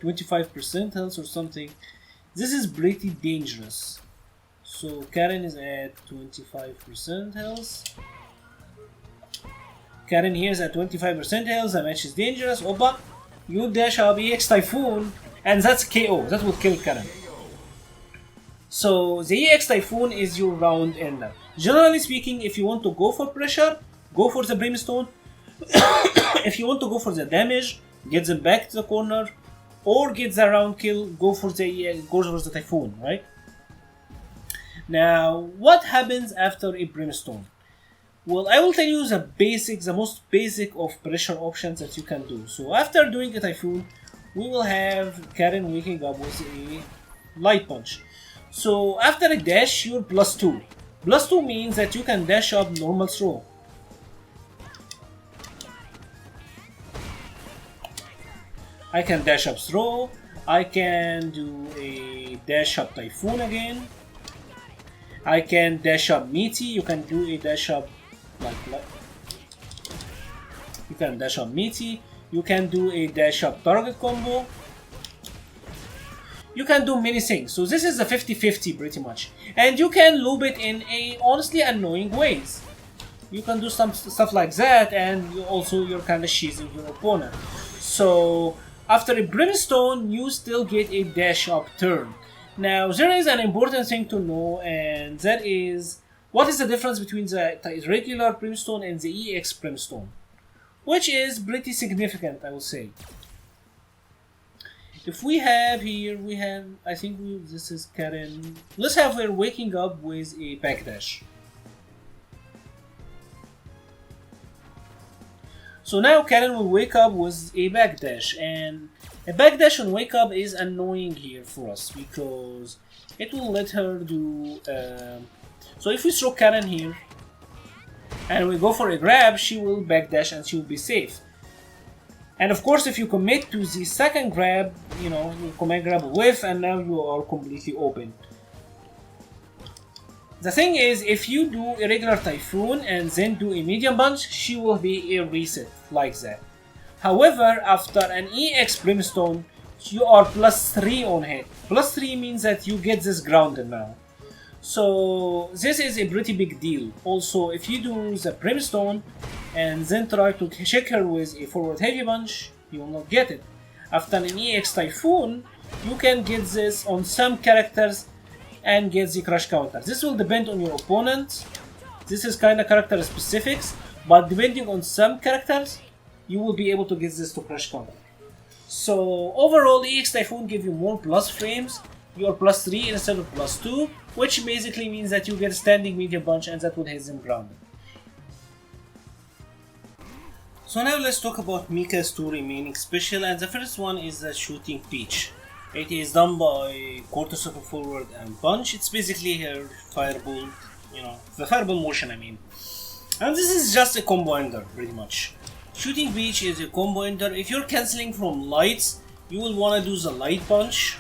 25% health or something, this is pretty dangerous. So Karen is at 25% health. Karen here is at 25% health, the match is dangerous. Opa! You dash up EX Typhoon, and that's KO. That will kill Karen. So the EX Typhoon is your round ender. Generally speaking, if you want to go for pressure, go for the Brimstone. If you want to go for the damage, get them back to the corner, or get the round kill, go for the Typhoon, right? Now, what happens after a Brimstone? Well, I will tell you the most basic of pressure options that you can do. So after doing a Typhoon, we will have Karen waking up with a light punch. So after a dash, you're +2. +2 means that you can dash up normal throw. I can dash up throw, I can do a dash up Typhoon again. I can dash up meaty, you can do a dash up you can dash up meaty, you can do a dash up target combo. You can do many things, so this is a 50-50 pretty much. And you can loop it in a honestly annoying ways. You can do some stuff like that, and you're kind of cheesing your opponent. So after a Brimstone, you still get a dash up turn. Now there is an important thing to know, and that is what is the difference between the regular Brimstone and the EX Brimstone, which is pretty significant, I would say. If we have here, I think this is Karen. Let's have her waking up with a backdash. So now Karen will wake up with a backdash, and a backdash on wake up is annoying here for us because it will let her do. So if we throw Karen here and we go for a grab, she will backdash and she will be safe. And of course, if you commit to the second grab, you command grab a whiff, and now you are completely open. The thing is, if you do a regular Typhoon and then do a medium punch, she will be a reset like that. However, after an EX Brimstone, you are +3 on hit. +3 means that you get this grounded now. So this is a pretty big deal. Also, if you do the Brimstone and then try to check her with a forward heavy punch, you will not get it. After an EX Typhoon, you can get this on some characters and get the crush counter. This will depend on your opponent. This is kind of character specifics, but depending on some characters, you will be able to get this to crush counter. So overall, EX Typhoon give you more plus frames. You are plus 3 instead of plus 2, which basically means that you get standing medium punch and that would hit them grounded. So now let's talk about Mika's 2 remaining special, and the first one is the Shooting Peach. It is done by quarter circle forward and punch. It's basically her fireball, the fireball motion I mean. And this is just a combo ender pretty much. Shooting Peach is a combo ender. If you're cancelling from lights, you will want to do the light punch,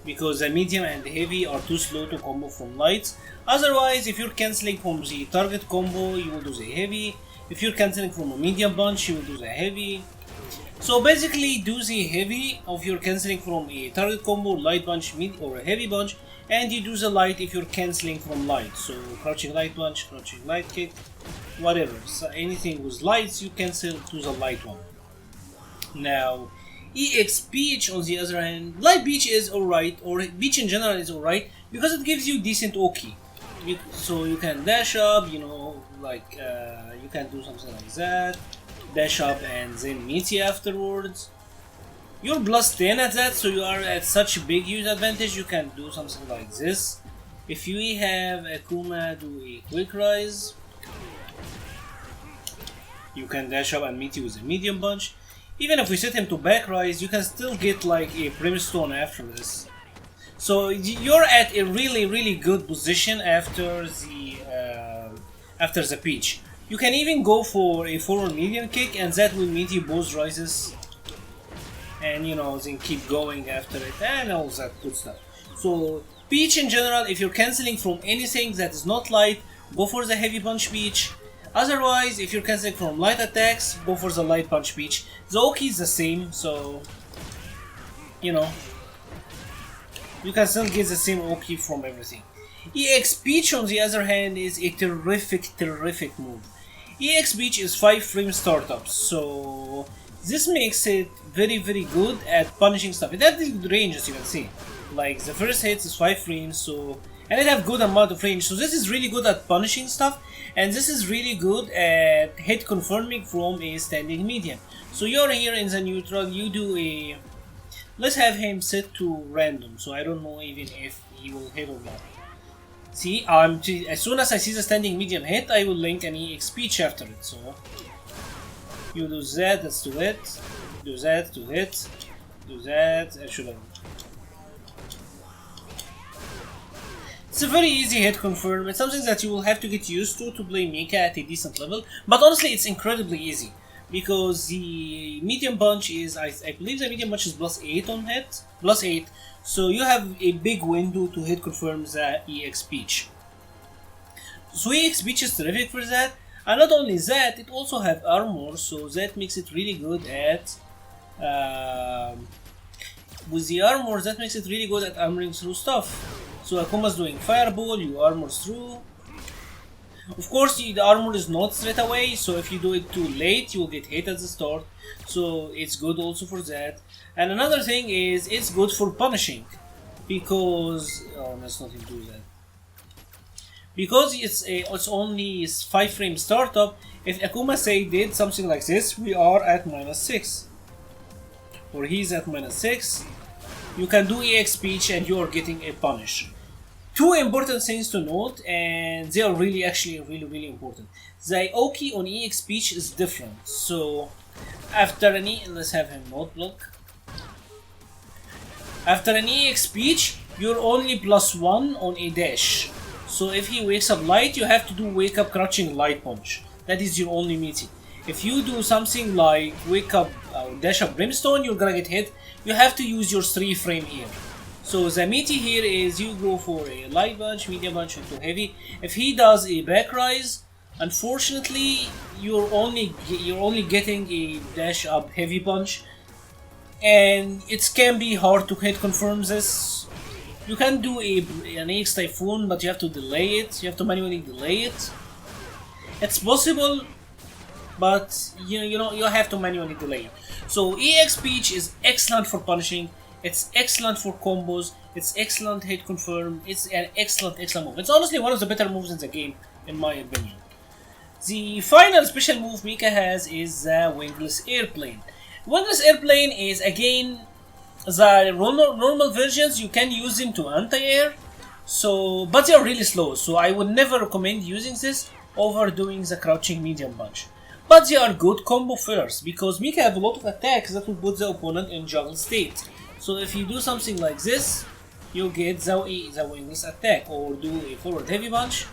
because the medium and the heavy are too slow to combo from lights. Otherwise, if you're cancelling from the target combo, you will do the heavy. If you're cancelling from a medium punch, you will do the heavy. So basically, do the heavy if you're cancelling from a target combo, light punch, or a heavy punch, and you do the light if you're cancelling from light. So crouching light punch, crouching light kick, whatever. So anything with lights, you cancel to the light one. Now, EX Peach on the other hand, Light Peach is alright, or Peach in general is alright, because it gives you decent Oki. So you can dash up, you can do something like that, dash up and then meet you afterwards. You're plus 10 at that, so you are at such a big use advantage, you can do something like this. If you have Akuma do a quick rise, you can dash up and meet you with a medium punch. Even if we set him to back rise, you can still get like a brimstone after this. So you're at a really good position after the Peach. You can even go for a forward medium kick, and that will meet you both rises, and then keep going after it and all that good stuff. So Peach in general, if you're cancelling from anything that is not light, go for the heavy punch Peach. Otherwise, if you're cancelling from light attacks, go for the light punch Peach. The Oki is the same, so you can still get the same Oki from everything. EX Peach on the other hand is a terrific move. EX Peach is 5 frame startups, so this makes it very good at punishing stuff. It has good range, as you can see. Like the first hit is 5 frames, and it have good amount of range. So this is really good at punishing stuff, and this is really good at hit confirming from a standing medium. So you're here in the neutral, you do a... Let's have him set to random, so I don't know even if he will hit or not. See, as soon as I see the standing medium hit, I will link an EX Peach after it. So you do that, that's to hit, do that to hit, do that, I should have... It's a very easy hit confirm. It's something that you will have to get used to play Mika at a decent level, but honestly it's incredibly easy, because the medium punch is, I believe the medium punch is plus 8 on hit, plus 8, so you have a big window to hit confirm the EX Peach. So EX Peach is terrific for that, and not only that, it also have armor, so that makes it really good at with the armor, that makes it really good at armoring through stuff. So Akuma's doing fireball, you armor through. Of course, the armor is not straight away, so if you do it too late, you will get hit at the start. So it's good also for that. And another thing is, it's good for punishing, because let's not do that. Because it's only 5 frame startup. If Akuma say did something like this, we are at -6, or he's at -6. You can do EX Peach and you are getting a punish. Two important things to note, and they are really important. The Oki on EX Peach is different. So after let's have him not block. After an EX Peach, you're only +1 on a dash. So if he wakes up light, you have to do wake up crouching light punch. That is your only meaty. If you do something like wake up dash up brimstone, you're gonna get hit. You have to use your 3 frame here. So the meaty here is you go for a light punch, medium punch, and heavy. If he does a back rise, unfortunately you're only getting a dash up heavy punch, and it can be hard to hit confirm this. You can do an EX Typhoon, but you have to delay it. You have to manually delay it. It's possible, but you have to manually delay it. So EX Peach is excellent for punishing. It's excellent for combos. It's excellent hit confirm. It's an excellent move. It's honestly one of the better moves in the game, in my opinion. The final special move Mika has is the Wingless Airplane. Wingless Airplane is again the normal versions. You can use them to anti-air, but they are really slow. So I would never recommend using this over doing the crouching medium punch. But they are good combo fillers because Mika have a lot of attacks that will put the opponent in juggle state. So if you do something like this, you get the wingless attack, or do a forward heavy punch,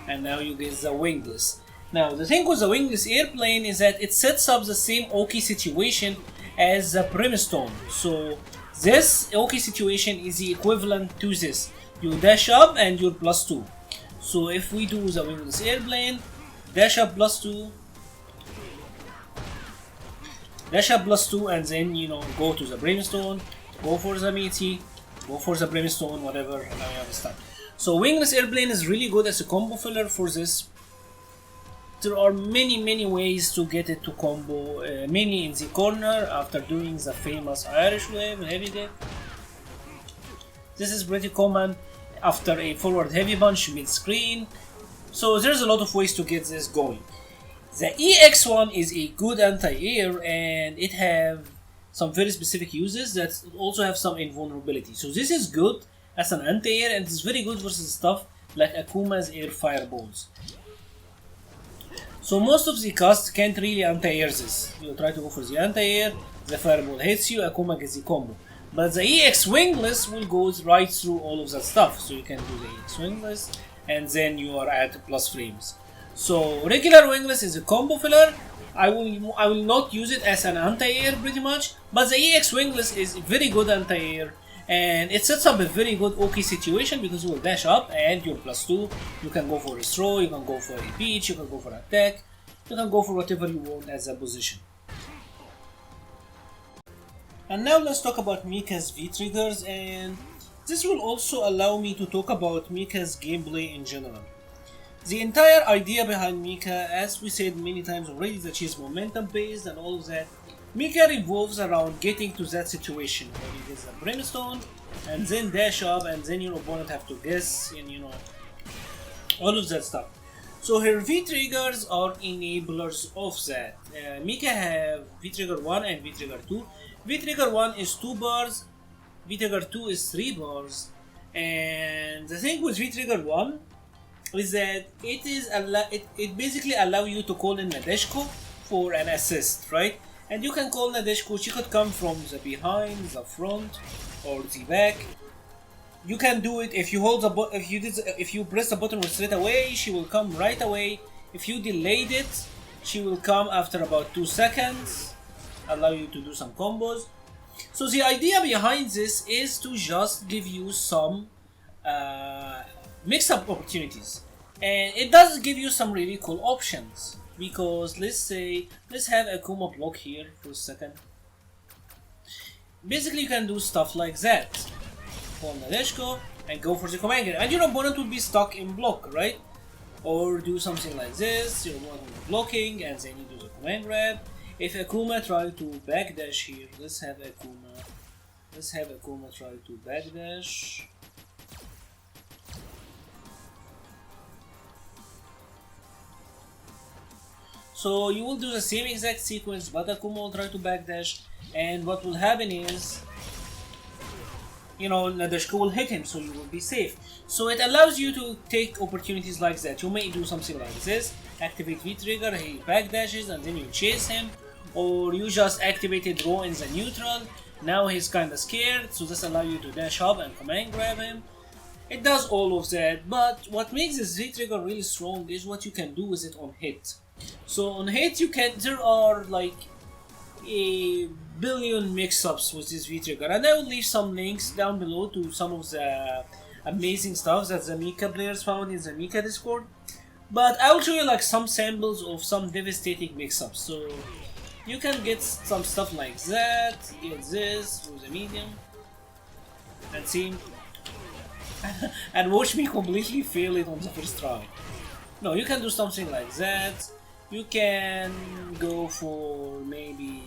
and now you get the wingless. Now the thing with the Wingless Airplane is that it sets up the same Oki situation as the Brimstone. So this Oki situation is the equivalent to this. You dash up and you're +2. So if we do the Wingless Airplane, dash up +2, dash up +2, and then go to the Brimstone, go for the meaty, go for the Brimstone, whatever, and now you understand. So Wingless Airplane is really good as a combo filler for this. There are many ways to get it to combo, mainly in the corner after doing the famous Irish wave heavy dip. This is pretty common after a forward heavy punch mid-screen. So there's a lot of ways to get this going. The EX one is a good anti-air, and it have some very specific uses that also have some invulnerability. So this is good as an anti-air, and it's very good versus stuff like Akuma's air fireballs. So most of the cast can't really anti-air this. You try to go for the anti-air, the fireball hits you, Akuma gets the combo. But the EX Wingless will go right through all of that stuff. So you can do the EX Wingless, and then you are at plus frames. So regular Wingless is a combo filler. I will not use it as an anti-air pretty much, but the EX Wingless is a very good anti-air, and it sets up a very good Oki situation because you will dash up and you're +2. You can go for a throw, you can go for a beach, you can go for attack, you can go for whatever you want as a position. And now let's talk about Mika's V-triggers, and this will also allow me to talk about Mika's gameplay in general. The entire idea behind Mika, as we said many times already, that she's momentum based and all of that. Mika revolves around getting to that situation where he gets a Brimstone and then dash up, and then your opponent have to guess, and all of that stuff. So her V-triggers are enablers of that. Mika have V-trigger 1 and V-trigger 2. V-trigger 1 is 2 bars, V-trigger 2 is 3 bars, and the thing with V-trigger 1 is that it basically allow you to call in Nadeshko for an assist, right? And you can call Nadeshko. She could come from the behind, the front, or the back. You can do it if you hold the if you press the button straight away, she will come right away. If you delayed it, she will come after about 2 seconds, allow you to do some combos. So the idea behind this is to just give you some mix-up opportunities, and it does give you some really cool options. Because let's have Akuma block here for a second. Basically, you can do stuff like that. Call Nadeshko and go for the command grab, and your opponent will be stuck in block, right? Or do something like this. Your opponent will be blocking, and then you do the command grab. If Akuma try to backdash here, let's have Akuma try to backdash. So you will do the same exact sequence, but Akuma will try to backdash, and what will happen is, Nadeshko will hit him, so you will be safe. So it allows you to take opportunities like that. You may do something like this, activate V-trigger, he backdashes, and then you chase him, or you just activated Raw in the neutral, now he's kinda scared, so this allows you to dash up and command grab him. It does all of that, but what makes this V-trigger really strong is what you can do with it on hit. So on hit there are like a billion mix-ups with this V-trigger, and I will leave some links down below to some of the amazing stuff that the Mika players found in the Mika Discord. But I will show you like some samples of some devastating mix-ups. So you can get some stuff like that, get this through the medium, and see, and watch me completely fail it on the first try. No, you can do something like that. You can go for maybe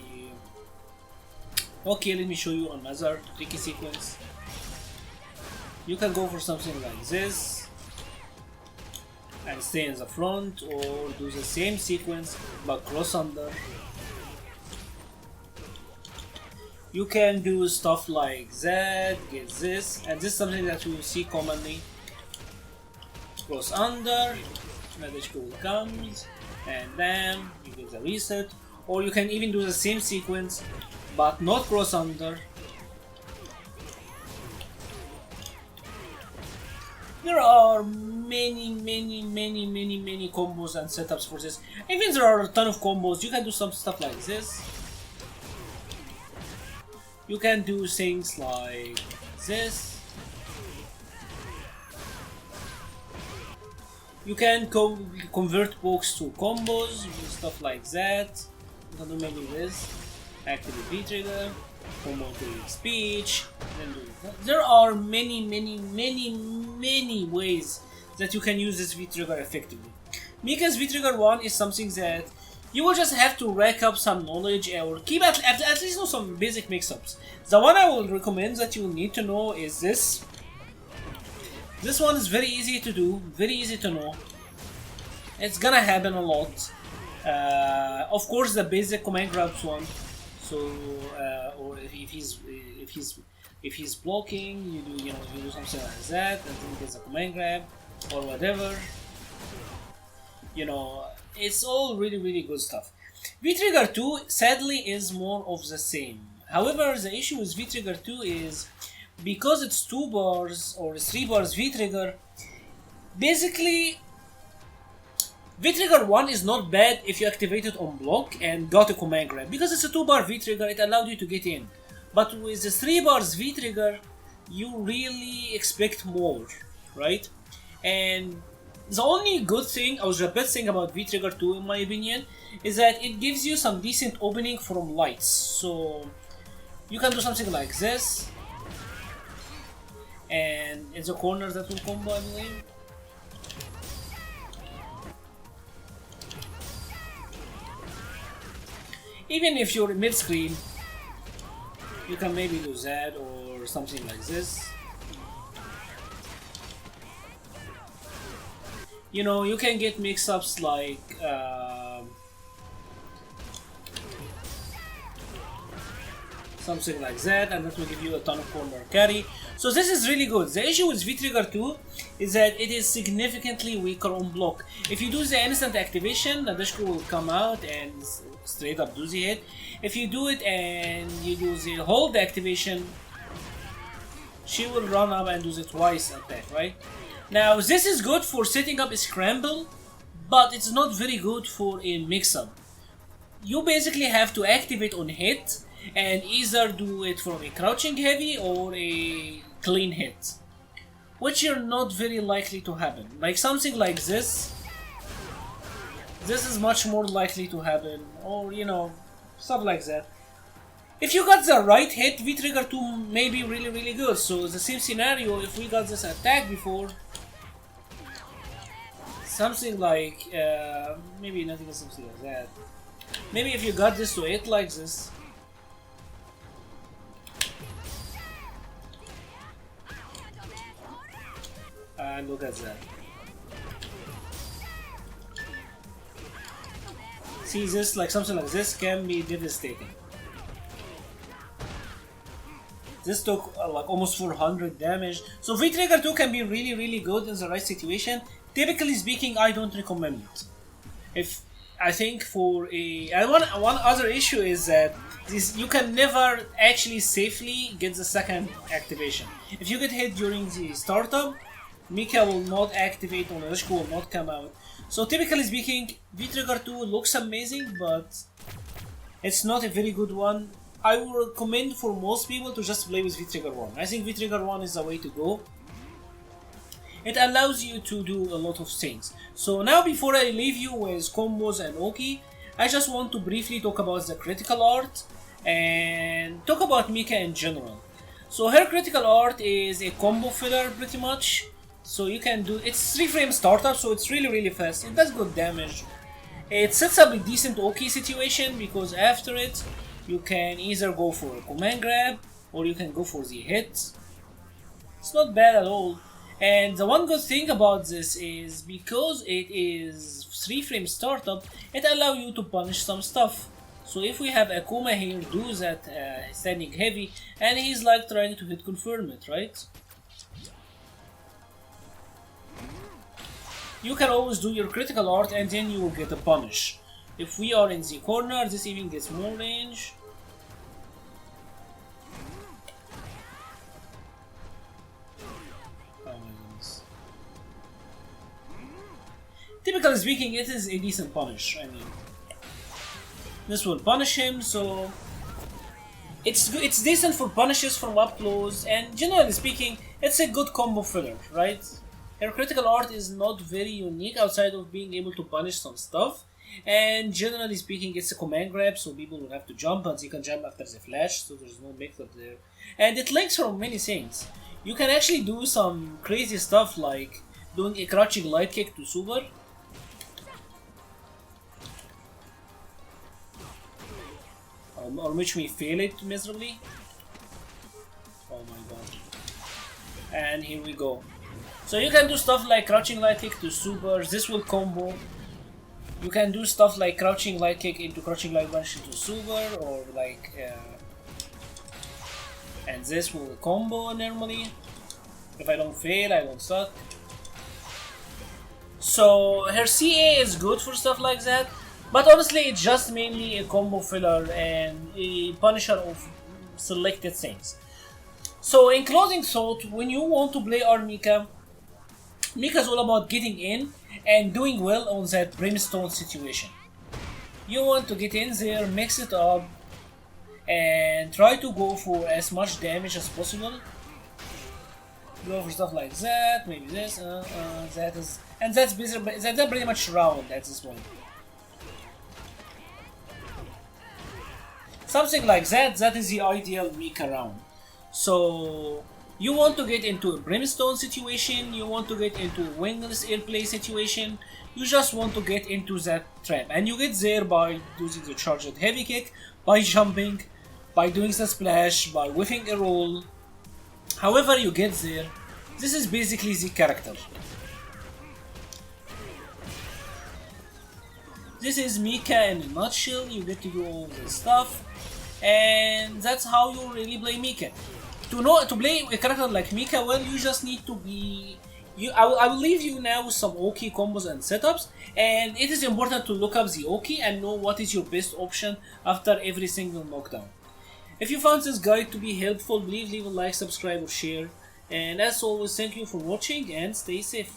Okay, let me show you another tricky sequence. You can go for something like this and stay in the front, or do the same sequence but cross under. You can do stuff like that, get this, and this is something that you see commonly. Cross under, Nadeshko comes, and then you get the reset. Or you can even do the same sequence but not cross under. There are many combos and setups for this. Even there are a ton of combos. You can do some stuff like this. You can do things like this. You can convert pokes to combos, stuff like that. You can do maybe this. Activate V-trigger, combo to speech, then do that. There are many ways that you can use this V-trigger effectively. Mika's V-trigger 1 is something that you will just have to rack up some knowledge or keep at least know some basic mix-ups. The one I will recommend that you need to know is this. This one is very easy to do, very easy to know. It's gonna happen a lot. Of course, the basic command grabs one. So, or if he's blocking, you do something like that, and then he gets a command grab or whatever. It's all really good stuff. V-Trigger 2 sadly is more of the same. However, the issue with V-Trigger 2 is because it's 2 bars or 3 bars V-Trigger, basically V-Trigger 1 is not bad if you activate it on block and got a command grab. Because it's a 2 bar V-Trigger, it allowed you to get in. But with the 3 bars V-Trigger, you really expect more, right? And the only good thing, or the best thing about V-Trigger 2 in my opinion, is that it gives you some decent opening from lights. So you can do something like this, and in the corner that will combo, I believe. Even if you're mid-screen, you can maybe do that or something like this. You can get mix-ups like something like that, and that will give you a ton of corner carry. So this is really good. The issue with V-Trigger 2 is that it is significantly weaker on block. If you do the instant activation, Nadeshko will come out and straight up do the hit. If you do it and you do the hold activation, she will run up and do the twice attack, right? Now this is good for setting up a scramble, but it's not very good for a mix-up. You basically have to activate on hit and either do it from a crouching heavy or a clean hit, which are not very likely to happen. Like something like this is much more likely to happen, or stuff like that. If you got the right hit, V-Trigger 2 may be really good. So the same scenario, if we got this attack before, something like maybe not even something like that. Maybe if you got this to hit like this, and look at that. See, this like something like this can be devastating. This took like almost 400 damage. So V-Trigger 2 can be really good in the right situation. Typically speaking, I don't recommend it. I think for one other issue is that you can never actually safely get the second activation. If you get hit during the startup, Mika will not activate or Nadeshko will not come out. So typically speaking, V-Trigger 2 looks amazing, but it's not a very good one. I would recommend for most people to just play with V-Trigger 1. I think V-Trigger 1 is the way to go. It allows you to do a lot of things. So now before I leave you with combos and Oki, I just want to briefly talk about the critical art and talk about Mika in general. So her critical art is a combo filler pretty much. So you can do, it's 3-frame startup, so it's really fast. It does good damage. It sets up a decent Oki situation because after it, You can either go for a command grab or you can go for the hit. It's not bad at all. And the one good thing about this is because it is 3-frame startup, it allows you to punish some stuff. So if we have Akuma here do that standing heavy and he's like trying to hit confirm it, right? You can always do your critical art and then you will get a punish. If we are in the corner, this even gets more range. Oh my goodness. Typically speaking, it is a decent punish. I mean, this will punish him, so it's decent for punishes from up close, and generally speaking, it's a good combo filler, right? Her critical art is not very unique outside of being able to punish some stuff, and generally speaking, it's a command grab, so people will have to jump, and you can jump after the flash, so there's no mix-up there. And it links from many things. You can actually do some crazy stuff like doing a crouching light kick to super. Or which we fail it miserably. Oh my god. And here we go. So you can do stuff like crouching light kick to supers, this will combo. You can do stuff like crouching light kick into crouching light punch into super, or like and this will combo normally. If I don't fail, I don't suck. So her CA is good for stuff like that. But honestly, it's just mainly a combo filler and a punisher of selected things. So in closing thought, when you want to play R.Mika, Mika is all about getting in and doing well on that brimstone situation. You want to get in there, mix it up, and try to go for as much damage as possible. Go for stuff like that, maybe this, that is, and that's pretty much round at this point. Something like that, that is the ideal Mika round. So, you want to get into a brimstone situation, you want to get into a wingless airplay situation, you just want to get into that trap. And you get there by using the charged heavy kick, by jumping, by doing the splash, by whiffing a roll. However you get there, this is basically the character. This is Mika in a nutshell, you get to do all this stuff. And that's how you really play Mika. To play a character like Mika, well, you just need to be... I will leave you now with some Oki combos and setups, and it is important to look up the Oki and know what is your best option after every single knockdown. If you found this guide to be helpful, please leave a like, subscribe or share, and as always, thank you for watching and stay safe.